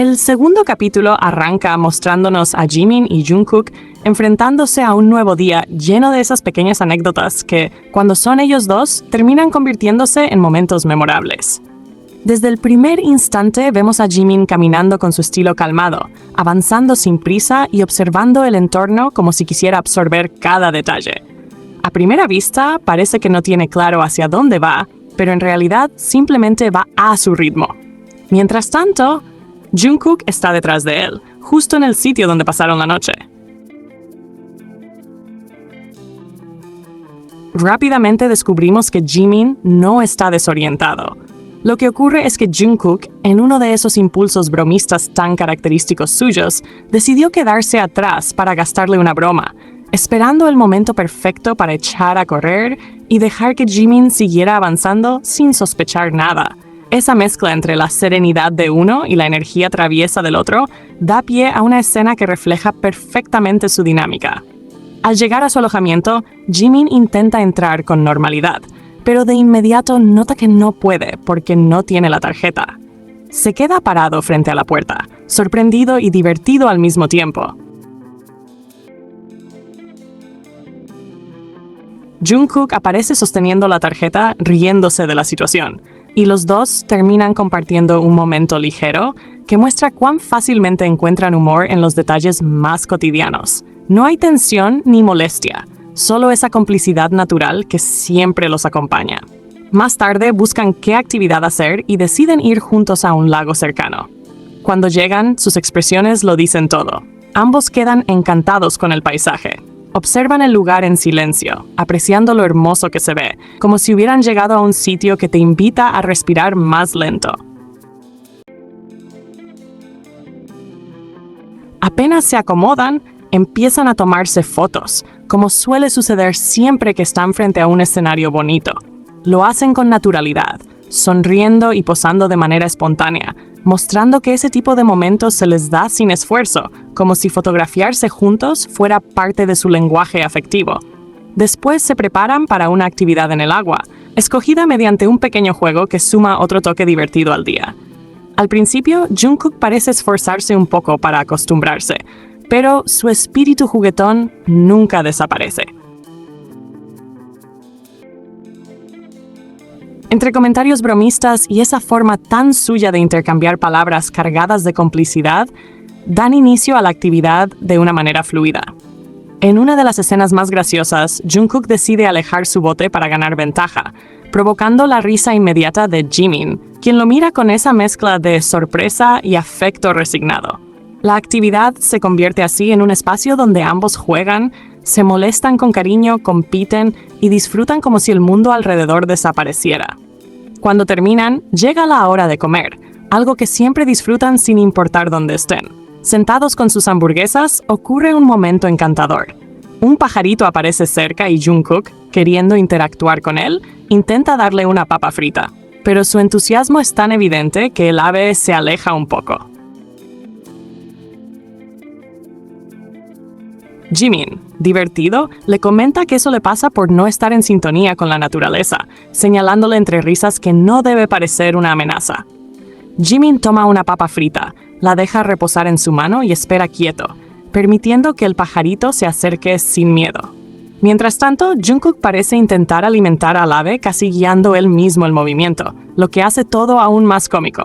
El segundo capítulo arranca mostrándonos a Jimin y Jungkook enfrentándose a un nuevo día lleno de esas pequeñas anécdotas que, cuando son ellos dos, terminan convirtiéndose en momentos memorables. Desde el primer instante vemos a Jimin caminando con su estilo calmado, avanzando sin prisa y observando el entorno como si quisiera absorber cada detalle. A primera vista parece que no tiene claro hacia dónde va, pero en realidad simplemente va a su ritmo. Mientras tanto, Jungkook está detrás de él, justo en el sitio donde pasaron la noche. Rápidamente descubrimos que Jimin no está desorientado. Lo que ocurre es que Jungkook, en uno de esos impulsos bromistas tan característicos suyos, decidió quedarse atrás para gastarle una broma, esperando el momento perfecto para echar a correr y dejar que Jimin siguiera avanzando sin sospechar nada. Esa mezcla entre la serenidad de uno y la energía traviesa del otro da pie a una escena que refleja perfectamente su dinámica. Al llegar a su alojamiento, Jimin intenta entrar con normalidad, pero de inmediato nota que no puede porque no tiene la tarjeta. Se queda parado frente a la puerta, sorprendido y divertido al mismo tiempo. Jungkook aparece sosteniendo la tarjeta, riéndose de la situación, y los dos terminan compartiendo un momento ligero que muestra cuán fácilmente encuentran humor en los detalles más cotidianos. No hay tensión ni molestia, solo esa complicidad natural que siempre los acompaña. Más tarde buscan qué actividad hacer y deciden ir juntos a un lago cercano. Cuando llegan, sus expresiones lo dicen todo. Ambos quedan encantados con el paisaje. Observan el lugar en silencio, apreciando lo hermoso que se ve, como si hubieran llegado a un sitio que te invita a respirar más lento. Apenas se acomodan, empiezan a tomarse fotos, como suele suceder siempre que están frente a un escenario bonito. Lo hacen con naturalidad, sonriendo y posando de manera espontánea, mostrando que ese tipo de momentos se les da sin esfuerzo, como si fotografiarse juntos fuera parte de su lenguaje afectivo. Después se preparan para una actividad en el agua, escogida mediante un pequeño juego que suma otro toque divertido al día. Al principio, Jungkook parece esforzarse un poco para acostumbrarse, pero su espíritu juguetón nunca desaparece. Entre comentarios bromistas y esa forma tan suya de intercambiar palabras cargadas de complicidad, dan inicio a la actividad de una manera fluida. En una de las escenas más graciosas, Jungkook decide alejar su bote para ganar ventaja, provocando la risa inmediata de Jimin, quien lo mira con esa mezcla de sorpresa y afecto resignado. La actividad se convierte así en un espacio donde ambos juegan, se molestan con cariño, compiten y disfrutan como si el mundo alrededor desapareciera. Cuando terminan, llega la hora de comer, algo que siempre disfrutan sin importar dónde estén. Sentados con sus hamburguesas, ocurre un momento encantador. Un pajarito aparece cerca y Jungkook, queriendo interactuar con él, intenta darle una papa frita. Pero su entusiasmo es tan evidente que el ave se aleja un poco. Jimin, divertido, le comenta que eso le pasa por no estar en sintonía con la naturaleza, señalándole entre risas que no debe parecer una amenaza. Jimin toma una papa frita, la deja reposar en su mano y espera quieto, permitiendo que el pajarito se acerque sin miedo. Mientras tanto, Jungkook parece intentar alimentar al ave casi guiando él mismo el movimiento, lo que hace todo aún más cómico.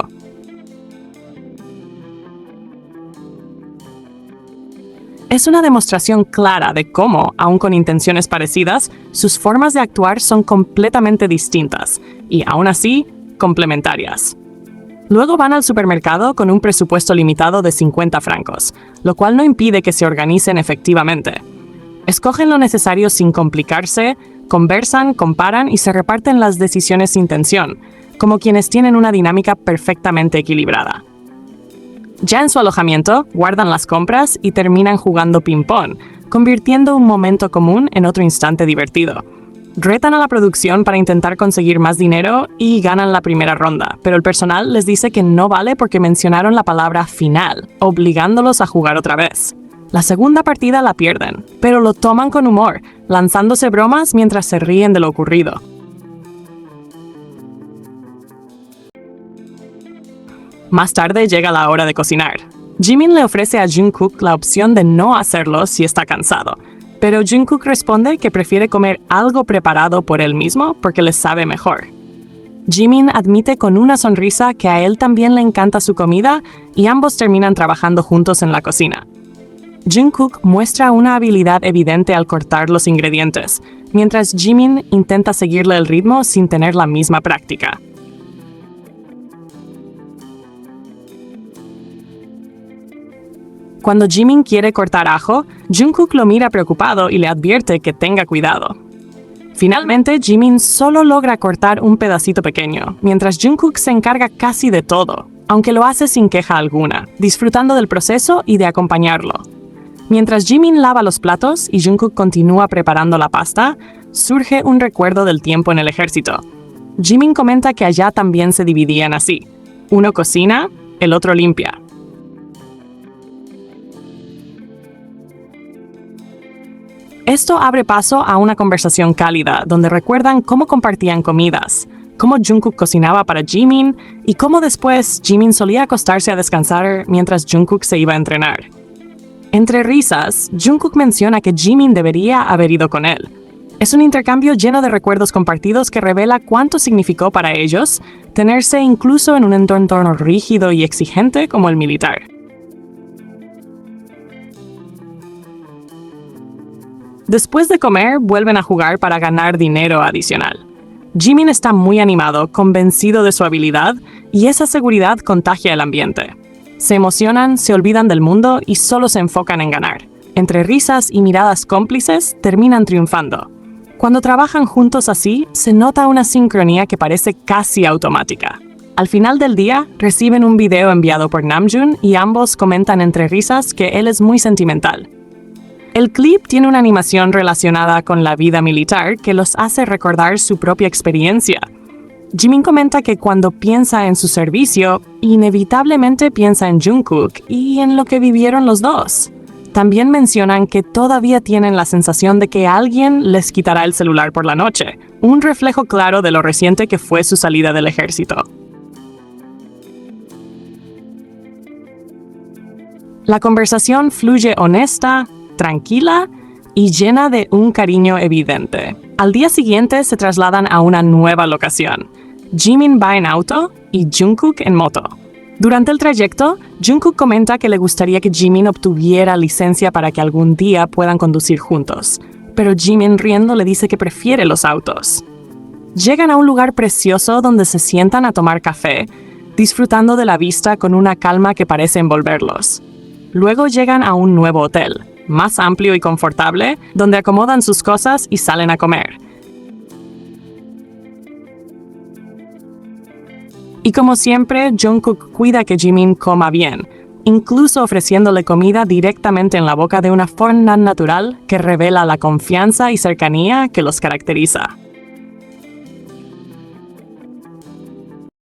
Es una demostración clara de cómo, aun con intenciones parecidas, sus formas de actuar son completamente distintas y, aún así, complementarias. Luego van al supermercado con un presupuesto limitado de 50 francos, lo cual no impide que se organicen efectivamente. Escogen lo necesario sin complicarse, conversan, comparan y se reparten las decisiones sin tensión, como quienes tienen una dinámica perfectamente equilibrada. Ya en su alojamiento, guardan las compras y terminan jugando ping-pong, convirtiendo un momento común en otro instante divertido. Retan a la producción para intentar conseguir más dinero y ganan la primera ronda, pero el personal les dice que no vale porque mencionaron la palabra final, obligándolos a jugar otra vez. La segunda partida la pierden, pero lo toman con humor, lanzándose bromas mientras se ríen de lo ocurrido. Más tarde llega la hora de cocinar. Jimin le ofrece a Jungkook la opción de no hacerlo si está cansado, pero Jungkook responde que prefiere comer algo preparado por él mismo porque le sabe mejor. Jimin admite con una sonrisa que a él también le encanta su comida y ambos terminan trabajando juntos en la cocina. Jungkook muestra una habilidad evidente al cortar los ingredientes, mientras Jimin intenta seguirle el ritmo sin tener la misma práctica. Cuando Jimin quiere cortar ajo, Jungkook lo mira preocupado y le advierte que tenga cuidado. Finalmente, Jimin solo logra cortar un pedacito pequeño, mientras Jungkook se encarga casi de todo, aunque lo hace sin queja alguna, disfrutando del proceso y de acompañarlo. Mientras Jimin lava los platos y Jungkook continúa preparando la pasta, surge un recuerdo del tiempo en el ejército. Jimin comenta que allá también se dividían así. Uno cocina, el otro limpia. Esto abre paso a una conversación cálida, donde recuerdan cómo compartían comidas, cómo Jungkook cocinaba para Jimin y cómo después Jimin solía acostarse a descansar mientras Jungkook se iba a entrenar. Entre risas, Jungkook menciona que Jimin debería haber ido con él. Es un intercambio lleno de recuerdos compartidos que revela cuánto significó para ellos tenerse incluso en un entorno rígido y exigente como el militar. Después de comer, vuelven a jugar para ganar dinero adicional. Jimin está muy animado, convencido de su habilidad, y esa seguridad contagia el ambiente. Se emocionan, se olvidan del mundo y solo se enfocan en ganar. Entre risas y miradas cómplices, terminan triunfando. Cuando trabajan juntos así, se nota una sincronía que parece casi automática. Al final del día, reciben un video enviado por Namjoon y ambos comentan entre risas que él es muy sentimental. El clip tiene una animación relacionada con la vida militar que los hace recordar su propia experiencia. Jimin comenta que cuando piensa en su servicio, inevitablemente piensa en Jungkook y en lo que vivieron los dos. También mencionan que todavía tienen la sensación de que alguien les quitará el celular por la noche, un reflejo claro de lo reciente que fue su salida del ejército. La conversación fluye honesta, tranquila y llena de un cariño evidente. Al día siguiente se trasladan a una nueva locación. Jimin va en auto y Jungkook en moto. Durante el trayecto, Jungkook comenta que le gustaría que Jimin obtuviera licencia para que algún día puedan conducir juntos, pero Jimin riendo le dice que prefiere los autos. Llegan a un lugar precioso donde se sientan a tomar café, disfrutando de la vista con una calma que parece envolverlos. Luego llegan a un nuevo hotel, más amplio y confortable, donde acomodan sus cosas y salen a comer. Y como siempre, Jungkook cuida que Jimin coma bien, incluso ofreciéndole comida directamente en la boca de una forma natural que revela la confianza y cercanía que los caracteriza.